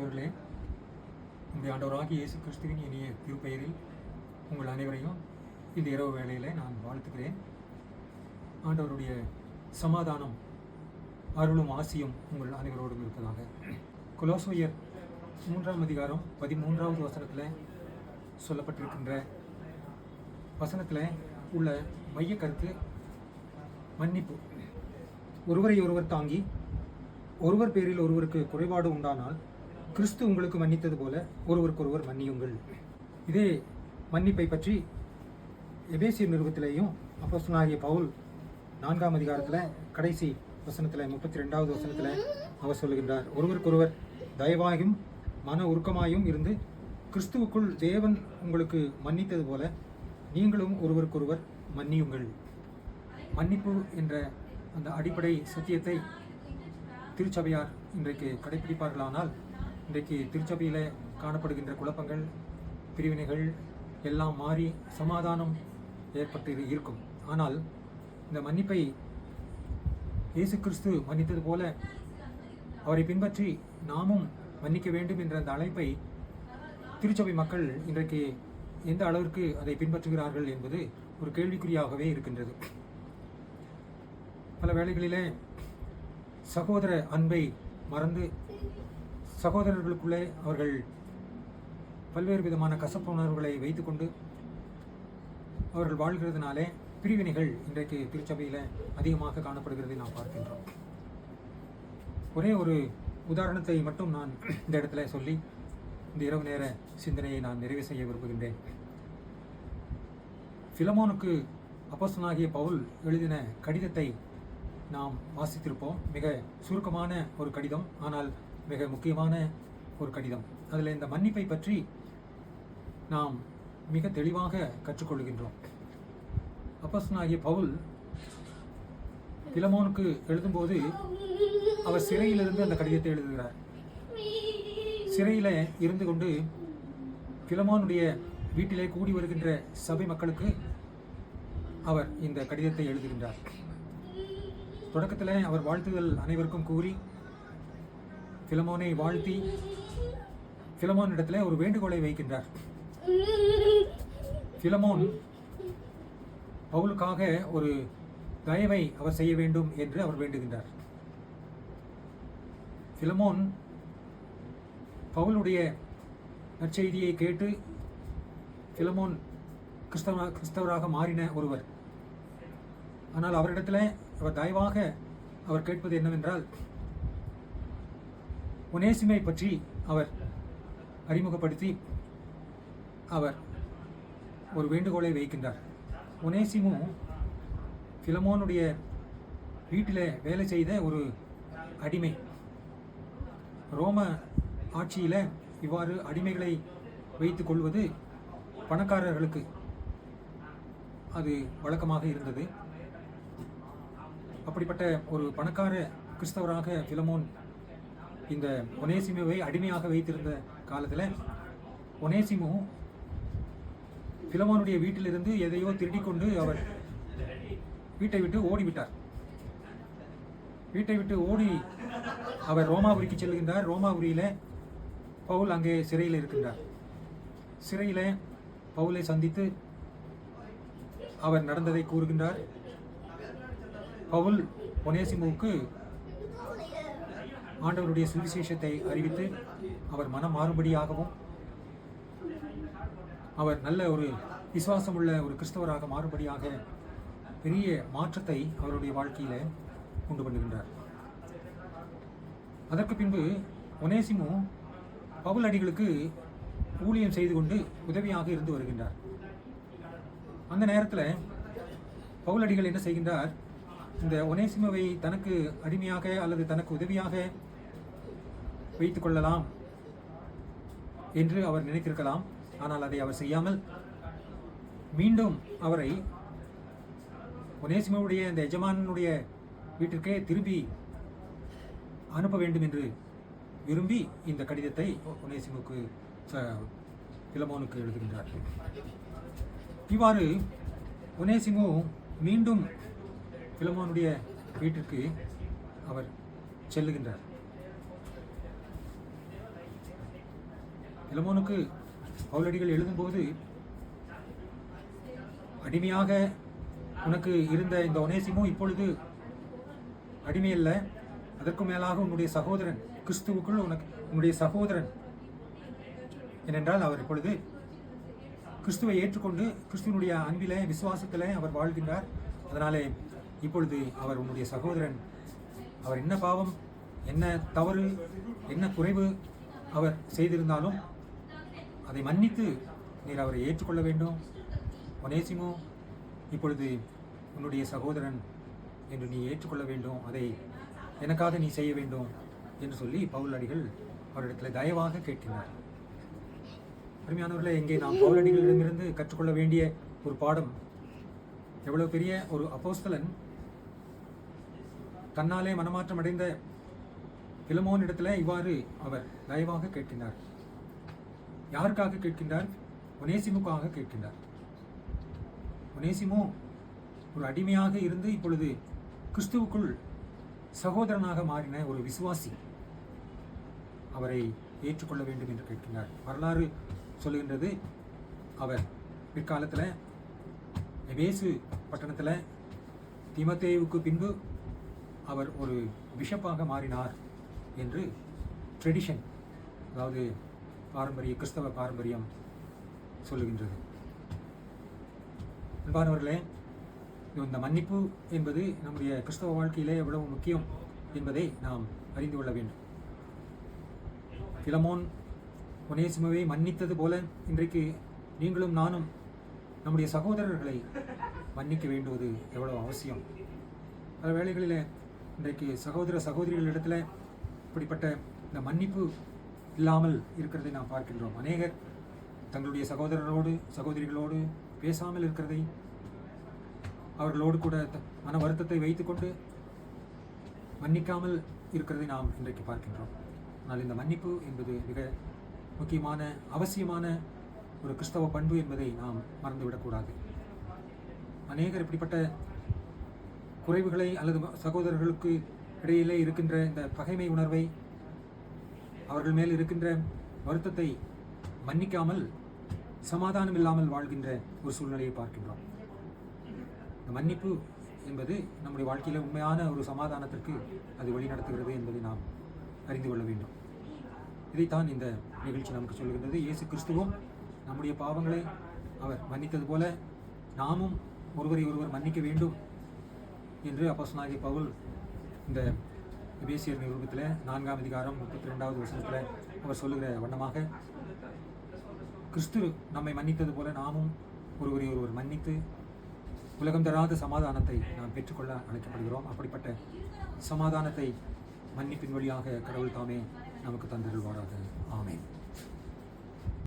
அன்பிற்குரியவர்களே, நம்முடைய ஆண்டவராகிய இயேசு கிறிஸ்துவின் இனிய திருப்பெயரில் உங்கள் அனைவரையும் இந்த இரவு வேளையில் நான் வாழ்த்துக்கிறேன். ஆண்டவருடைய சமாதானம், அருளும் ஆசியும் உங்கள் அனைவரோடும் இருப்பதாக. கொலோசையர் 3ஆம் அதிகாரம் 13வது வசனத்தில் சொல்லப்பட்டிருக்கின்ற வசனத்தில் உள்ள மைய கருத்து மன்னிப்பு. ஒருவரை ஒருவர் தாங்கி ஒருவர் பேரில் ஒருவருக்கு குறைபாடு உண்டானால் கிறிஸ்து உங்களுக்கு மன்னித்தது போல ஒருவருக்கொருவர் மன்னியுங்கள். இதே மன்னிப்பை பற்றி எபேசியர் நிருபத்திலேயும் அப்போஸ்தலனாகிய பவுல் 4ஆம் அதிகாரத்தில் கடைசி வசனத்தில் 32வது வசனத்தில் அவர் சொல்லுகின்றார், ஒருவருக்கொருவர் தயவாயும் மன உருக்கமாயும் இருந்து கிறிஸ்துவுக்குள் தேவன் உங்களுக்கு மன்னித்தது போல நீங்களும் ஒருவருக்கொருவர் மன்னியுங்கள். மன்னிப்பு என்ற அந்த அடிப்படை சத்தியத்தை திருச்சபையார் இன்றைக்கு கடைபிடிப்பார்களானால் இன்றைக்கு திருச்சபையில் காணப்படுகின்ற குழப்பங்கள், பிரிவினைகள் எல்லாம் மாறி சமாதானம் ஏற்பட்டு இருக்கும். ஆனால் இந்த மன்னிப்பை இயேசு கிறிஸ்து மன்னித்தது போல அவரை பின்பற்றி நாமும் மன்னிக்க வேண்டும் என்ற அந்த அழைப்பை திருச்சபை மக்கள் இன்றைக்கு எந்த அளவிற்கு அதை பின்பற்றுகிறார்கள் என்பது ஒரு கேள்விக்குறியாகவே இருக்கின்றது. பல வேளைகளிலே சகோதர அன்பை மறந்து சகோதரர்களுக்குள்ளே அவர்கள் பல்வேறு விதமான கசப்புணர்வுகளை வைத்துக்கொண்டு அவர்கள் வாழ்கிறதுனாலே பிரிவினைகள் இன்றைக்கு திருச்சபையில் அதிகமாக காணப்படுகிறதை நாம் பார்க்கின்றோம். ஒரே ஒரு உதாரணத்தை மட்டும் நான் இந்த இடத்துல சொல்லி இந்த இரவு நேர சிந்தனையை நான் நிறைவு செய்ய விரும்புகின்றேன். பிலமோனுக்கு அப்போஸ்தலனாகிய பவுல் எழுதின கடிதத்தை நாம் வாசித்திருப்போம். மிக சுருக்கமான ஒரு கடிதம், ஆனால் மிக முக்கியமான ஒரு கடிதம். அதில் இந்த மன்னிப்பை பற்றி நாம் மிக தெளிவாக கற்றுக்கொள்கின்றோம். அப்போஸ்தலனாகிய பவுல் பிலமோனுக்கு எழுதும்போது அவர் சிறையிலிருந்து அந்த கடிதத்தை எழுதுகிறார். சிறையில் இருந்து கொண்டு பிலமோனுடைய வீட்டிலே கூடி வருகின்ற சபை மக்களுக்கு அவர் இந்த கடிதத்தை எழுதுகின்றார். தொடக்கத்தில் அவர் வாழ்த்துதல் அனைவருக்கும் கூறி பிலமோனை வாழ்த்தி பிலமோனிடத்தில் ஒரு வேண்டுகோளை வைக்கின்றார். பிலமோன் பவுலுக்காக ஒரு தயவை அவர் செய்ய வேண்டும் என்று அவர் வேண்டுகின்றார். பிலமோன் பவுலுடைய நற்செய்தியை கேட்டு பிலமோன் கிறிஸ்தவராக மாறின ஒருவர். ஆனால் அவரிடத்தில் அவர் தயவாக அவர் கேட்பது என்னவென்றால், ஒனேசிமை பற்றி அவர் அறிமுகப்படுத்தி அவர் ஒரு வேண்டுகோளை வைக்கின்றார். ஒனேசிமு பிலமோனுடைய வீட்டில் வேலை செய்த ஒரு அடிமை. ரோம ஆட்சியில் இவ்வாறு அடிமைகளை வைத்து கொள்வது பணக்காரர்களுக்கு அது வழக்கமாக இருந்தது. அப்படிப்பட்ட ஒரு பணக்கார கிறிஸ்தவராக பிலமோன் இந்த ஒனேசிமுவை அடிமையாக வைத்திருந்த காலத்தில் ஒனேசிமு பிலமோனுடைய வீட்டிலிருந்து எதையோ திருடிக்கொண்டு அவர் வீட்டை விட்டு ஓடிவிட்டார். வீட்டை விட்டு ஓடி அவர் ரோமாபுரிக்கு செல்கின்றார். ரோமாபுரியில் பவுல் அங்கே சிறையில் இருக்கின்றார். சிறையில் பவுலை சந்தித்து அவர் நடந்ததை கூறுகின்றார். பவுல் ஒனேசிமுவுக்கு ஆண்டவருடைய சுவிசேஷத்தை அறிவித்து அவர் மனம் மாறுபடியாகவும் அவர் நல்ல ஒரு விசுவாசமுள்ள ஒரு கிறிஸ்தவராக மாறுபடியாக பெரிய மாற்றத்தை அவருடைய வாழ்க்கையில் உண்டு பண்ணுகின்றார். அதற்கு பின்பு ஒனேசிமு பவுல் அடிகளுக்கு ஊழியம் செய்து கொண்டு உதவியாக இருந்து வருகின்றார். அந்த நேரத்தில் பவுல் அடிகள் என்ன செய்கின்றார், இந்த ஒனேசிமுவை தனக்கு அடிமையாக அல்லது தனக்கு உதவியாக வைத்துக் கொள்ளலாம் என்று அவர் நினைத்திருக்கலாம். ஆனால் அதை அவர் செய்யாமல் மீண்டும் அவரை ஒனேசிமுவுடைய இந்த எஜமானுடைய வீட்டிற்கே திரும்பி அனுப்ப வேண்டும் என்று விரும்பி இந்த கடிதத்தை ஒனேசிமுக்கு பிலமோனுக்கு எழுதுகின்றார். இவ்வாறு ஒனேசிமு மீண்டும் பிலமோனுடைய வீட்டிற்கு அவர் செல்லுகின்றார். பிலமோனுக்கு பவுலடிகள் எழுதும்போது, அடிமையாக உனக்கு இருந்த இந்த ஒனேசிமோ இப்பொழுது அடிமையல்ல, அதற்கும் மேலாக உன்னுடைய சகோதரன், கிறிஸ்துவுக்குள் உன்னுடைய சகோதரன். ஏனென்றால் அவர் இப்பொழுது கிறிஸ்துவை ஏற்றுக்கொண்டு கிறிஸ்துவனுடைய அன்பிலே விசுவாசத்திலே அவர் வாழ்கின்றார். அதனாலே இப்பொழுது அவர் உன்னுடைய சகோதரன். அவர் என்ன பாவம், என்ன தவறு, என்ன குறைவு அவர் செய்திருந்தாலும் அதை மன்னித்து நீர் அவரை ஏற்றுக்கொள்ள வேண்டும். ஒனேசிமோ இப்பொழுது உன்னுடைய சகோதரன் என்று நீ ஏற்றுக்கொள்ள வேண்டும், அதை எனக்காக நீ செய்ய வேண்டும் என்று சொல்லி பவுலடிகள் அவரிடத்தில் தயவாக கேட்கிறார். அருமையானவர்களே, இங்கே நாம் பவுலடிகளிடமிருந்து கற்றுக்கொள்ள வேண்டிய ஒரு பாடம், எவ்வளவு பெரிய ஒரு அப்போஸ்தலன் தன்னாலே மனமாற்றம் அடைந்த பிலமோன் இடத்துல இவ்வாறு அவர் தயவாக கேட்கின்றார். யாருக்காக கேட்கின்றார்? ஒனேசிமுக்காக கேட்கின்றார். ஒனேசிமோ ஒரு அடிமையாக இருந்து இப்பொழுது கிறிஸ்துவுக்குள் சகோதரனாக மாறின ஒரு விசுவாசி. அவரை ஏற்றுக்கொள்ள வேண்டும் என்று கேட்கின்றார். வரலாறு சொல்லுகின்றது, அவர் பிற்காலத்தில் எபேசு பட்டணத்தில் தீமோத்தேயுவுக்கு பின்பு அவர் ஒரு பிஷப்பாக மாறினார் என்று ட்ரெடிஷன், அதாவது பாரம்பரிய கிறிஸ்தவ பாரம்பரியம் சொல்லுகின்றது. அன்பானவர்களே, இந்த மன்னிப்பு என்பது நம்முடைய கிறிஸ்தவ வாழ்க்கையிலே எவ்வளவு முக்கியம் என்பதை நாம் அறிந்து கொள்ள வேண்டும். பிலமோன் ஒனேசிமுவை மன்னித்தது போல இன்றைக்கு நீங்களும் நானும் நம்முடைய சகோதரர்களை மன்னிக்க வேண்டுவது எவ்வளவு அவசியம். பல வேளைகளில் இன்றைக்கு சகோதர சகோதரிகளிடத்தில் இப்படிப்பட்ட இந்த மன்னிப்பு இல்லாமல் இருக்கிறதை நாம் பார்க்கின்றோம். அநேகர் தங்களுடைய சகோதரரோடு சகோதரிகளோடு பேசாமல் இருக்கிறதை, அவர்களோடு கூட மன வருத்தத்தை வைத்துக்கொண்டு மன்னிக்காமல் இருக்கிறதை நாம் இன்றைக்கு பார்க்கின்றோம். ஆனால் இந்த மன்னிப்பு என்பது மிக முக்கியமான அவசியமான ஒரு கிறிஸ்தவ பண்பு என்பதை நாம் மறந்துவிடக்கூடாது. அநேகர் இப்படிப்பட்ட குறைவுகளை அல்லது சகோதரர்களுக்கு இடையிலே இருக்கின்ற இந்த பகைமை உணர்வை, அவர்கள் மேல் இருக்கின்ற வருத்தத்தை மன்னிக்காமல் சமாதானம் இல்லாமல் வாழ்கின்ற ஒரு சூழ்நிலையை பார்க்கின்றோம். இந்த மன்னிப்பு என்பது நம்முடைய வாழ்க்கையில் உண்மையான ஒரு சமாதானத்திற்கு அது வழிநடத்துகிறது என்பதை நாம் அறிந்து கொள்ள வேண்டும். இதைத்தான் இந்த நிகழ்ச்சி நமக்கு சொல்கின்றது. இயேசு கிறிஸ்துவும் நம்முடைய பாவங்களை அவர் மன்னித்தது போல நாமும் ஒருவரை ஒருவர் மன்னிக்க வேண்டும் என்று அப்போஸ்தலனாகிய பவுல் இந்த எபேசியர் நிருபத்தில் 4ஆம் அதிகாரம் 32வது வசனத்தில் அவர் சொல்லுகிற வண்ணமாக, கிறிஸ்து நம்மை மன்னித்தது போல நாமும் ஒருவரை ஒருவர் மன்னித்து உலகம் தராத சமாதானத்தை நாம் பெற்றுக்கொள்ள அழைக்கப்படுகிறோம். அப்படிப்பட்ட சமாதானத்தை மன்னிப்பின் வழியாக கடவுள் தாமே நமக்கு தந்திருவாராக. ஆமென்.